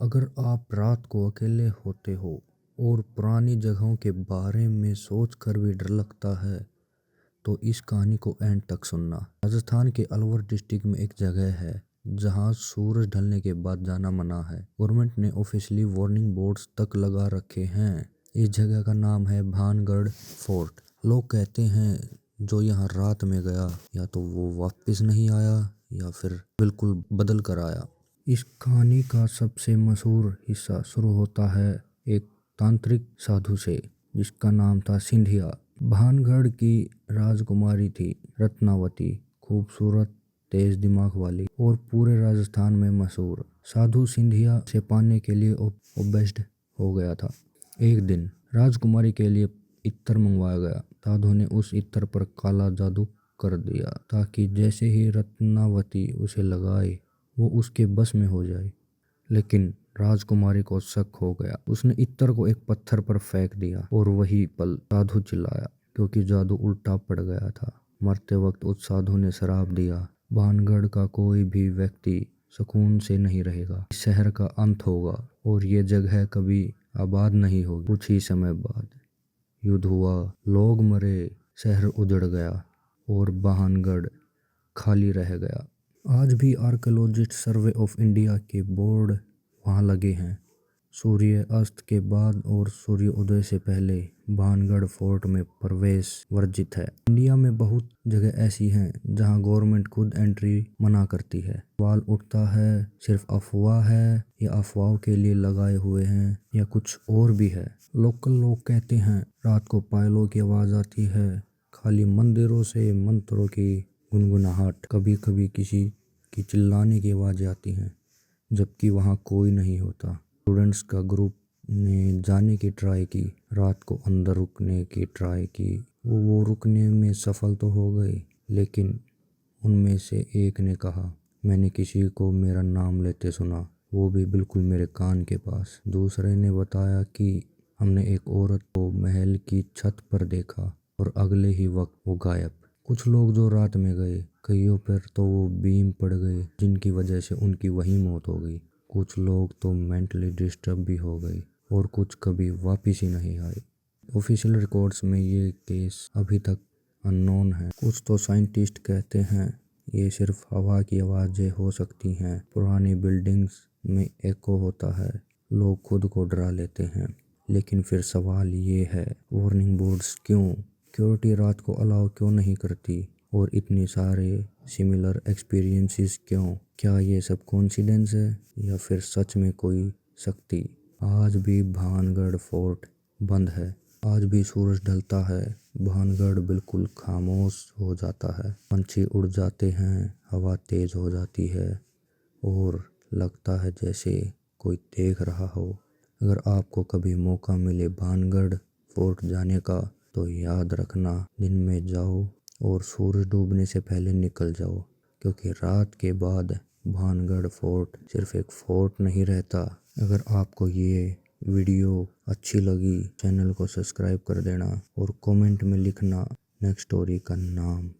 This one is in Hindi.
अगर आप रात को अकेले होते हो और पुरानी जगहों के बारे में सोच कर भी डर लगता है तो इस कहानी को एंड तक सुनना। राजस्थान के अलवर डिस्ट्रिक्ट में एक जगह है जहां सूरज ढलने के बाद जाना मना है। गवर्नमेंट ने ऑफिशियली वार्निंग बोर्ड्स तक लगा रखे हैं। इस जगह का नाम है भानगढ़ फोर्ट। लोग कहते हैं जो यहाँ रात में गया या तो वो वापस नहीं आया या फिर बिल्कुल बदल कर आया। इस कहानी का सबसे मशहूर हिस्सा शुरू होता है एक तांत्रिक साधु से जिसका नाम था सिंधिया। भानगढ़ की राजकुमारी थी रत्नावती, खूबसूरत, तेज दिमाग वाली और पूरे राजस्थान में मशहूर। साधु सिंधिया से पाने के लिए ओब्सेस्ड हो गया था। एक दिन राजकुमारी के लिए इत्र मंगवाया गया। साधु ने उस इत्र पर काला जादू कर दिया ताकि जैसे ही रत्नावती उसे लगाए वो उसके बस में हो जाए। लेकिन राजकुमारी को शक हो गया। उसने इत्र को एक पत्थर पर फेंक दिया और वही पल साधु चिल्लाया क्योंकि जादू उल्टा पड़ गया था। मरते वक्त उस साधु ने श्राप दिया, भानगढ़ का कोई भी व्यक्ति सुकून से नहीं रहेगा, इस शहर का अंत होगा और ये जगह कभी आबाद नहीं होगी। कुछ ही समय बाद युद्ध हुआ, लोग मरे, शहर उजड़ गया और भानगढ़ खाली रह गया। आज भी आर्कियोलॉजिस्ट सर्वे ऑफ इंडिया के बोर्ड वहाँ लगे हैं। सूर्य अस्त के बाद और सूर्य उदय से पहले भानगढ़ फोर्ट में प्रवेश वर्जित है। इंडिया में बहुत जगह ऐसी हैं जहाँ गवर्नमेंट खुद एंट्री मना करती है। सवाल उठता है सिर्फ अफवाह है या अफवाहों के लिए लगाए हुए हैं या कुछ और भी है। लोकल लोग कहते हैं रात को पायलों की आवाज़ आती है, खाली मंदिरों से मंत्रों की गुनगुनाहट, कभी कभी किसी की चिल्लाने की आवाज़ें आती हैं जबकि वहाँ कोई नहीं होता। स्टूडेंट्स का ग्रुप ने जाने की ट्राई की, रात को अंदर रुकने की ट्राई की। वो रुकने में सफल तो हो गए लेकिन उनमें से एक ने कहा मैंने किसी को मेरा नाम लेते सुना, वो भी बिल्कुल मेरे कान के पास। दूसरे ने बताया कि हमने एक औरत को महल की छत पर देखा और अगले ही वक्त वो गायब। कुछ लोग जो रात में गए, कईयों पर तो वो बीम पड़ गए जिनकी वजह से उनकी वहीं मौत हो गई। कुछ लोग तो मेंटली डिस्टर्ब भी हो गए और कुछ कभी वापस ही नहीं आए। ऑफिशियल रिकॉर्ड्स में ये केस अभी तक अननोन है। कुछ तो साइंटिस्ट कहते हैं ये सिर्फ हवा की आवाज़ें हो सकती हैं, पुरानी बिल्डिंग्स में एको होता है, लोग खुद को डरा लेते हैं। लेकिन फिर सवाल ये है वार्निंग बोर्ड्स क्यों, सिक्योरिटी रात को अलाउ क्यों नहीं करती और इतने सारे सिमिलर एक्सपीरियंसेस क्यों? क्या ये सब कोइंसिडेंस है या फिर सच में कोई शक्ति? आज भी भानगढ़ फोर्ट बंद है, आज भी सूरज ढलता है, भानगढ़ बिल्कुल खामोश हो जाता है, पंछी उड़ जाते हैं, हवा तेज हो जाती है और लगता है जैसे कोई देख रहा हो। अगर आपको कभी मौका मिले भानगढ़ फोर्ट जाने का तो याद रखना दिन में जाओ और सूरज डूबने से पहले निकल जाओ, क्योंकि रात के बाद भानगढ़ फोर्ट सिर्फ एक फोर्ट नहीं रहता। अगर आपको ये वीडियो अच्छी लगी चैनल को सब्सक्राइब कर देना और कमेंट में लिखना नेक्स्ट स्टोरी का नाम।